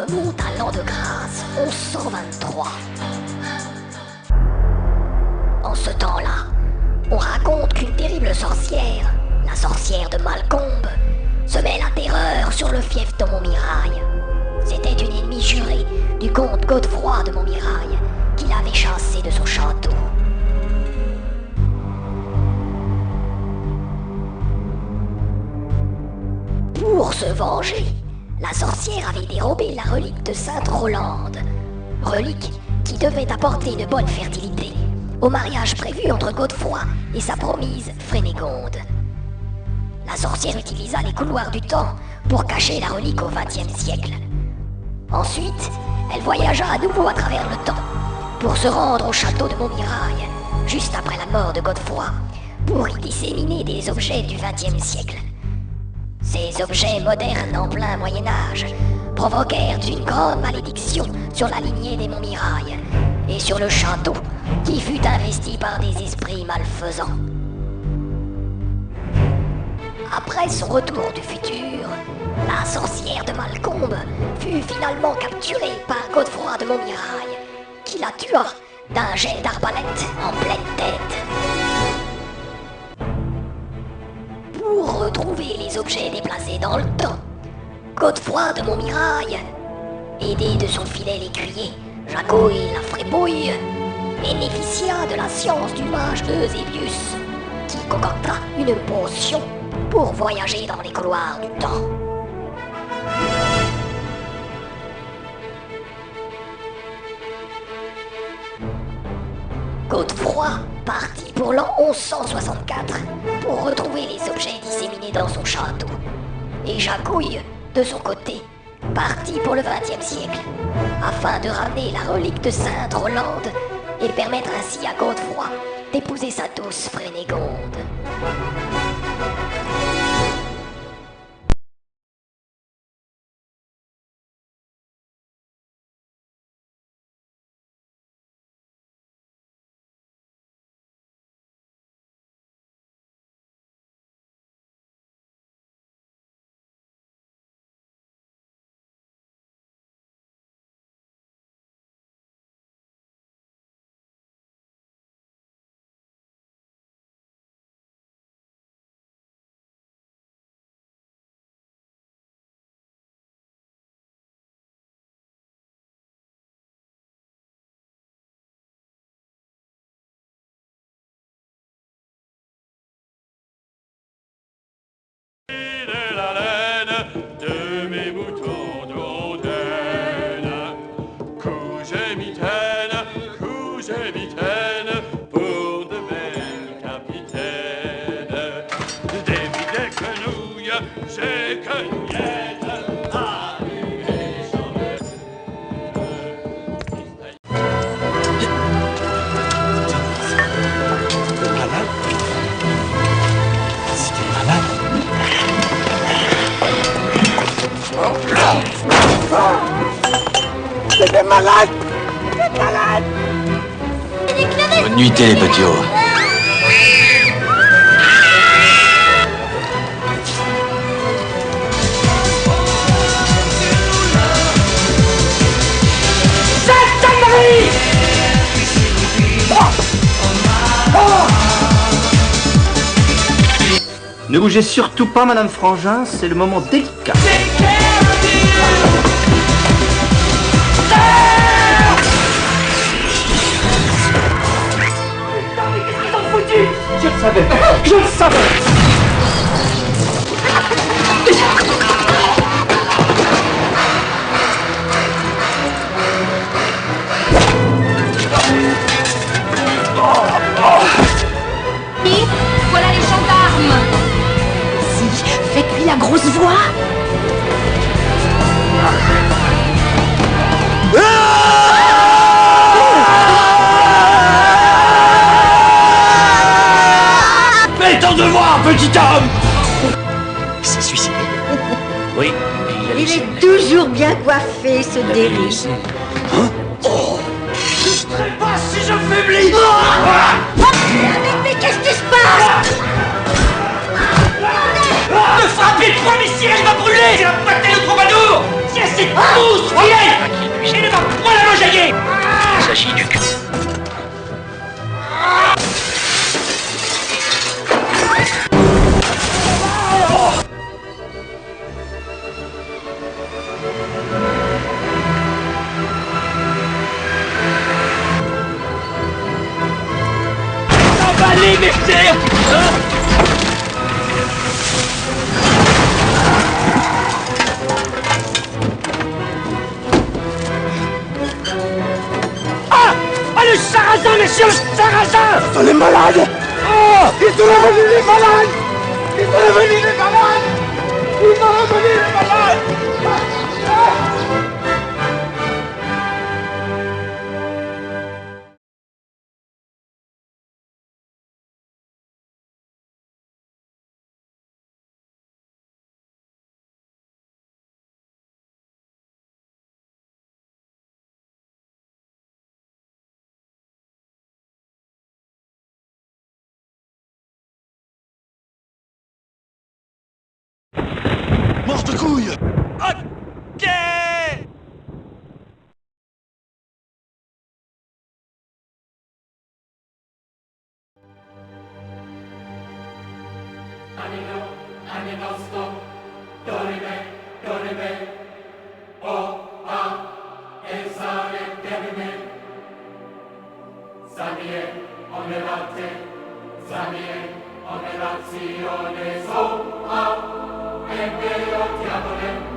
remonte à l'an de grâce 1123. En ce temps-là, on raconte qu'une terrible sorcière, la sorcière de Malcombe, semait la terreur sur le fief de Montmirail. C'était une ennemie jurée du comte Godefroy de Montmirail qui l'avait chassée de son château. Pour se venger, la sorcière avait dérobé la relique de Sainte Rolande, relique qui devait apporter une bonne fertilité au mariage prévu entre Godefroy et sa promise Frénégonde. La sorcière utilisa les couloirs du temps pour cacher la relique au XXe siècle. Ensuite, elle voyagea à nouveau à travers le temps pour se rendre au château de Montmirail, juste après la mort de Godefroy, pour y disséminer des objets du XXe siècle. Ces objets modernes en plein Moyen-Âge provoquèrent une grande malédiction sur la lignée des Montmirail et sur le château qui fut investi par des esprits malfaisants. Après son retour du futur, la sorcière de Malcombe fut finalement capturée par Godefroy de Montmirail, qui la tua d'un jet d'arbalète en pleine tête. Pour retrouver les objets déplacés dans le temps, Godefroy de Montmirail, aidé de son fidèle écuyer Jacouille la Frébouille, bénéficia de la science du mage Eusébius, qui concocta une potion pour voyager dans les couloirs du temps. Godefroy partit pour l'an 1164 pour retrouver les objets disséminés dans son château. Et Jacouille, de son côté, partit pour le XXe siècle, afin de ramener la relique de Sainte Rolande et permettre ainsi à Godefroy d'épouser sa douce Frénégonde. T'es malade! T'es malade! Bonne nuitée, les petits hauts. Ne bougez surtout pas, Madame Frangin, c'est le moment délicat. Je le savais! Je le savais! Voilà les gendarmes! Si, faites-lui la grosse voix! Fais ton devoir, petit homme! Il s'est suicidé. Oui, mais il est toujours bien coiffé, ce Derry. Hein? Oh! Je serai pas si je faiblis! Mais qu'est-ce qui se passe? Ne frappez le premier ciel, il va brûler! C'est la pâtée de troubadour! C'est assez tous! magie du cul. Allez, Mercer! Ah, le sarrasin, messieurs, le sarrasin! Ce sont les malades! Oh! Ils sont revenus les malades! Ils sont revenus les malades! Ils sont revenus les malades! Mange de couilles! Ok! Onelazione so, e Dio diavole,